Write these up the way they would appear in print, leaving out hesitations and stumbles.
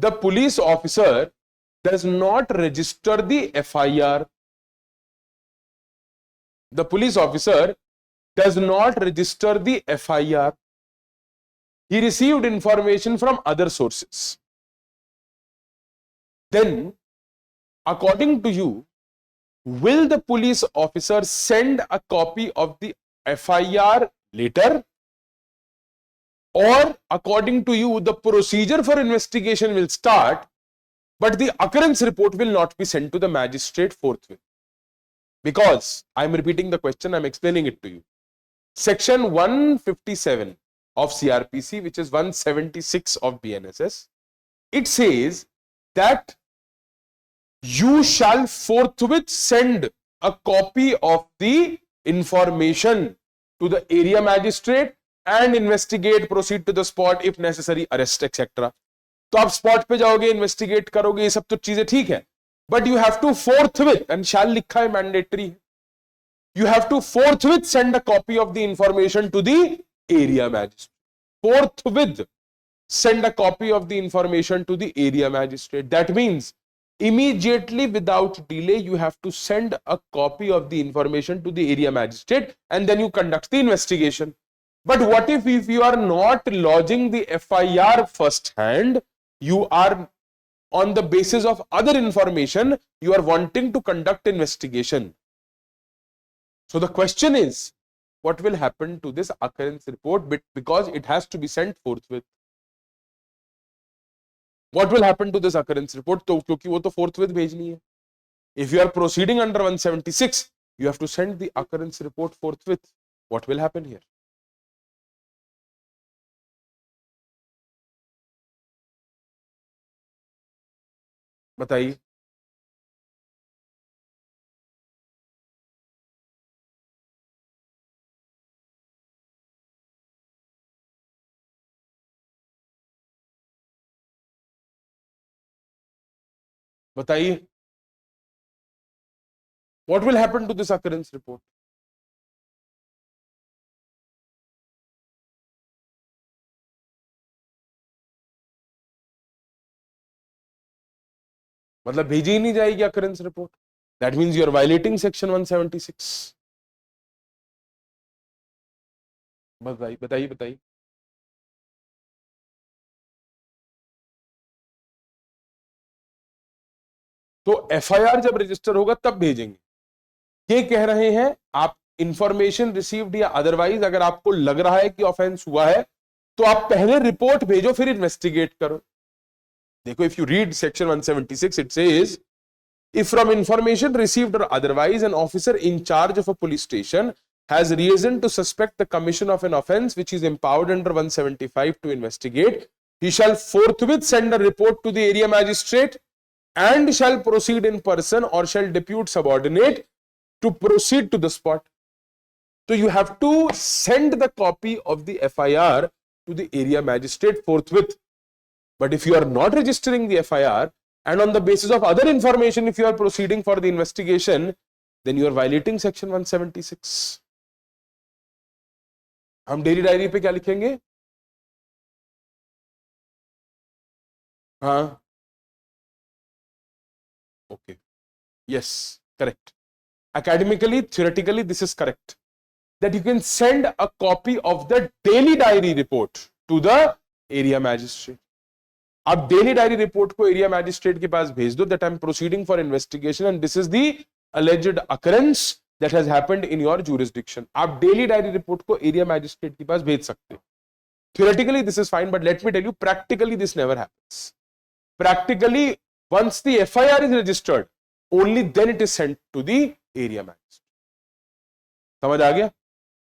the police officer does not register the FIR. The police officer does not register the FIR. He received information from other sources. Then, according to you, will the police officer send a copy of the FIR later? Or according to you, the procedure for investigation will start, but the occurrence report will not be sent to the magistrate forthwith? Because I am repeating the question, I am explaining it to you. Section 157 of CRPC, which is 176 of BNSS, it says that you shall forthwith send a copy of the information to the area magistrate and investigate, proceed to the spot, if necessary, arrest, etc. तो आप spot पे जाओगे, investigate करोगे, ये सब तो चीजें ठीक है, but you have to forthwith, and shall लिखा है, मैंडेटरी है, you have to forthwith send a copy of the information to the area magistrate. Forthwith send a copy of the information to the area magistrate. That means immediately, without delay, you have to send a copy of the information to the area magistrate, and then you conduct the investigation. But what if you are not lodging the FIR first hand, you are on the basis of other information, you are wanting to conduct investigation? So the question is, what will happen to this occurrence report, because it has to be sent forthwith? What will happen to this occurrence report? तो क्योंकि वो तो forthwith भेजनी है. If you are proceeding under 176, you have to send the occurrence report forthwith. What will happen here? बताइए. बताइए. What will happen to this occurrence report? मतलब भेजी ही नहीं जाएगी occurrence report. That means you are violating section 176. बताइए बताइए बताइए. तो FIR जब रजिस्टर होगा तब भेजेंगे. ये कह रहे हैं आप इंफॉर्मेशन रिसीव्ड या अदरवाइज अगर आपको लग रहा है कि ऑफेंस हुआ है तो आप पहले रिपोर्ट भेजो, फिर इन्वेस्टिगेट करो. देखो, if you read section 176, it says, if from information received or otherwise an officer in charge of a police station has reason to suspect the commission of an offense which is empowered under 175 to investigate, he shall forthwith send a report to the area magistrate and shall proceed in person or shall depute subordinate to proceed to the spot. So you have to send the copy of the FIR to the area magistrate forthwith. But if you are not registering the FIR and on the basis of other information, if you are proceeding for the investigation, then you are violating section 176. हम daily diary पे क्या लिखेंगे? हाँ, okay, yes, correct. Academically, theoretically, this is correct, that you can send a copy of the daily diary report to the area magistrate. आप daily diary report को area magistrate के पास भेज दो, that I am proceeding for investigation and this is the alleged occurrence that has happened in your jurisdiction. आप daily diary report को area magistrate के पास भेज सकते हो. Theoretically this is fine, but let me tell you, practically this never happens. Practically, once the FIR is registered, only then it is sent to the area magistrate. समझ आ गया?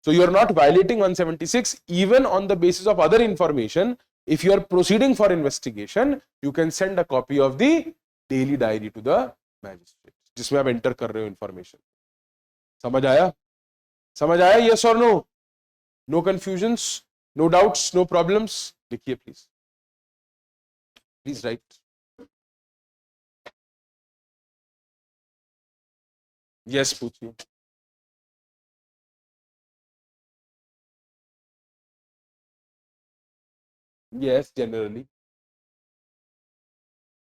So you are not violating 176 even on the basis of other information. If you are proceeding for investigation, you can send a copy of the daily diary to the magistrate, जिसमें आप enter कर रहे हो information. समझ आया? समझ आया? Yes और no? No confusions, no doubts, no problems? लिखिए प्लीज, प्लीज राइट. यस, पूछिए. Yes, generally.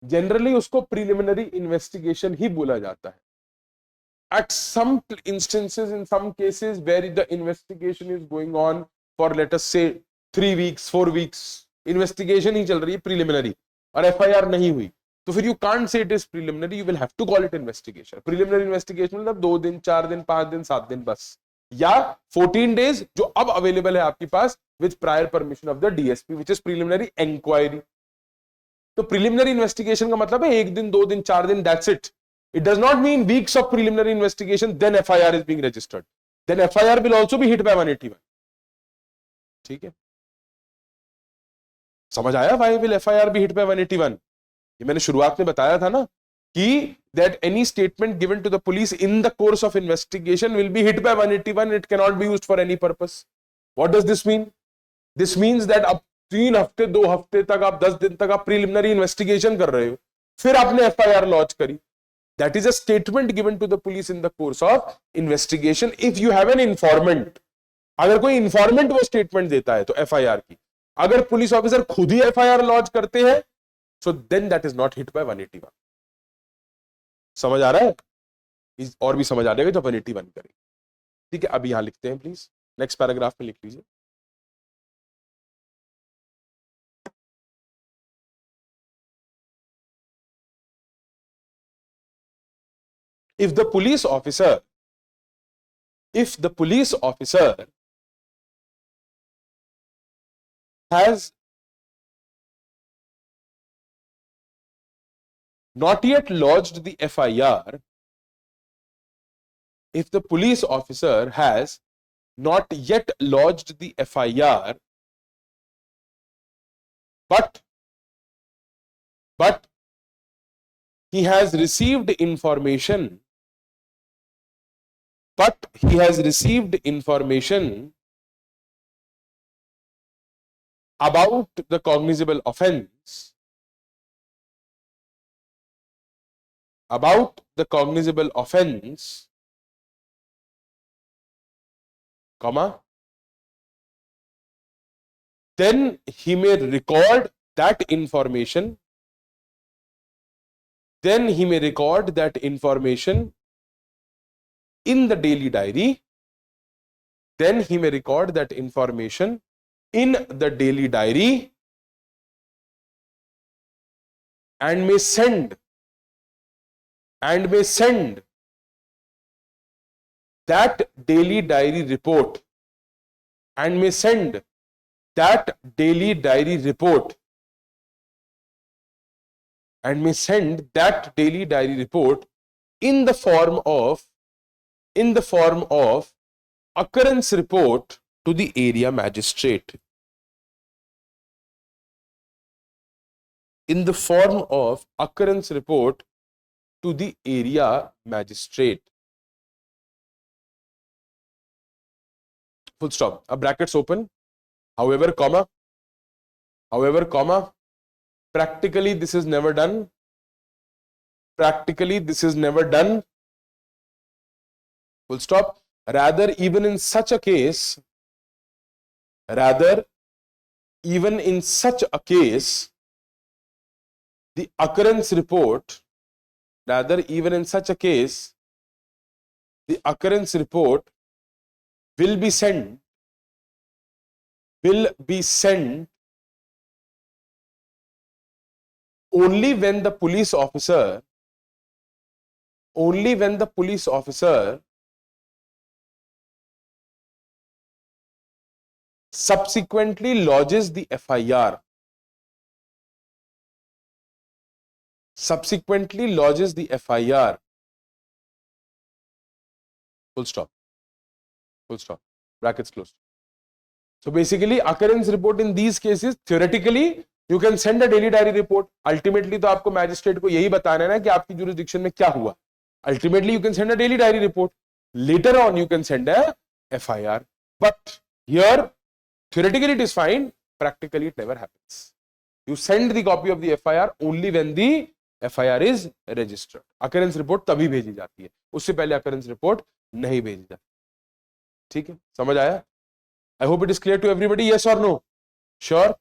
जनरली उसको प्रिलिमिनरी इन्वेस्टिगेशन ही बोला जाता है. At some instances, in some cases where the investigation is going on for, let us say, 3 weeks, 4 weeks, investigation ही चल रही है preliminary और FIR नहीं हुई, तो फिर you can't say it is preliminary, you will have to call it investigation. Preliminary investigation मतलब 2 दिन, 4 दिन, 5 दिन, 7 दिन बस, या 14 days जो अब अवेलेबल है आपके पास with prior permission of the DSP, which is preliminary inquiry. तो preliminary investigation का मतलब है 1 दिन, 2 दिन, 4 दिन, that's it. It does not mean weeks of preliminary investigation, then FIR is being registered. Then FIR will also be hit by 181. ठीक है, समझ आया? Why will FIR be hit by 181? ये मैंने शुरुआत में बताया था ना कि that any statement given to the police in the course of investigation will be hit by 181. It cannot be used for any purpose. What does this mean? This means that अब 3 हफ्ते 2 हफ्ते तक आप 10 दिन तक आप प्रिलिमिनरी इन्वेस्टिगेशन कर रहे हो, फिर आपने FIR लॉन्च करी. That is a statement given to the police in the course of investigation. If you have an informant, अगर कोई informant वो statement देता है तो FIR की, अगर पुलिस ऑफिसर खुद ही FIR लॉन्च करते हैं, so then that is not hit by 181. समझ आ रहा है? और भी समझ आ जाएगा तो 181 करें. ठीक है, अब यहां लिखते हैं प्लीज, नेक्स्ट पैराग्राफ में लिख लीजिए. If the police officer has not yet lodged the FIR, if the police officer has not yet lodged the FIR, but he has received information, about the cognizable offense, comma, then he may record that information, in the daily diary, and may send that daily diary report in the form of occurrence report to the area magistrate. In the form of occurrence report to the area magistrate. Full stop. अब brackets open. However, comma. Practically, this is never done. Full stop. Rather, even in such a case, the occurrence report will be sent only when the police officer subsequently lodges the FIR. Full stop. Brackets closed. So basically, occurrence report in these cases, theoretically, you can send a daily diary report. Ultimately, तो आपको magistrate को यही बताना है ना कि आपकी jurisdiction में क्या हुआ. Ultimately, you can send a daily diary report. Later on, you can send a FIR. But here, theoretically, it is fine. Practically, it never happens. You send the copy of the FIR only when the FIR is registered. Occurrence report तभी भेजी जाती है, उससे पहले occurrence report नहीं भेजी जाती. ठीक है, समझ आया? I hope it is clear to everybody. Yes or no? Sure.